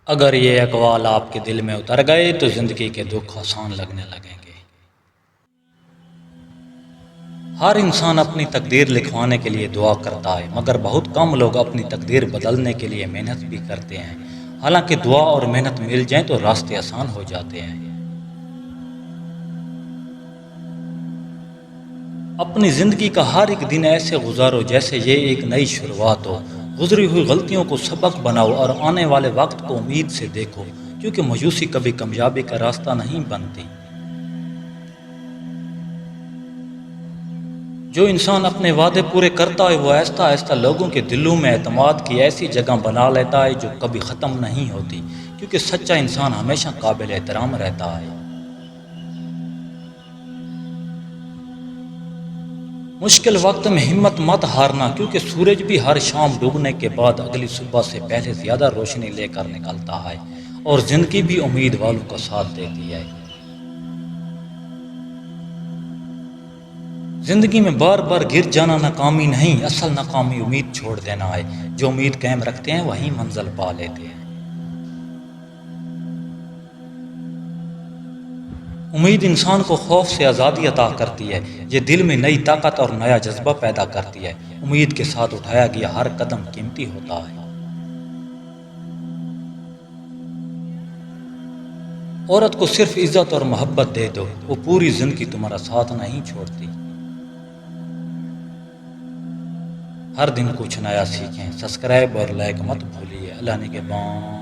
اگر یہ اقوال آپ کے دل میں اتر گئے تو زندگی کے دکھ آسان لگنے لگیں گے۔ ہر انسان اپنی تقدیر لکھوانے کے لیے دعا کرتا ہے، مگر بہت کم لوگ اپنی تقدیر بدلنے کے لیے محنت بھی کرتے ہیں۔ حالانکہ دعا اور محنت مل جائیں تو راستے آسان ہو جاتے ہیں۔ اپنی زندگی کا ہر ایک دن ایسے گزارو جیسے یہ ایک نئی شروعات ہو۔ گزری ہوئی غلطیوں کو سبق بناؤ اور آنے والے وقت کو امید سے دیکھو، کیونکہ مایوسی کبھی کامیابی کا راستہ نہیں بنتی۔ جو انسان اپنے وعدے پورے کرتا ہے وہ آہستہ آہستہ لوگوں کے دلوں میں اعتماد کی ایسی جگہ بنا لیتا ہے جو کبھی ختم نہیں ہوتی، کیونکہ سچا انسان ہمیشہ قابل احترام رہتا ہے۔ مشکل وقت میں ہمت مت ہارنا، کیونکہ سورج بھی ہر شام ڈوبنے کے بعد اگلی صبح سے پہلے زیادہ روشنی لے کر نکلتا ہے، اور زندگی بھی امید والوں کا ساتھ دیتی ہے۔ زندگی میں بار بار گر جانا ناکامی نہیں، اصل ناکامی امید چھوڑ دینا ہے۔ جو امید قائم رکھتے ہیں وہی منزل پا لیتے ہیں۔ امید انسان کو خوف سے آزادی عطا کرتی ہے، یہ دل میں نئی طاقت اور نیا جذبہ پیدا کرتی ہے۔ امید کے ساتھ اٹھایا گیا ہر قدم قیمتی ہوتا ہے۔ عورت کو صرف عزت اور محبت دے دو، وہ پوری زندگی تمہارا ساتھ نہیں چھوڑتی۔ ہر دن کچھ نیا سیکھیں، سبسکرائب اور لائک مت بھولیے۔ اللہ نگہبان۔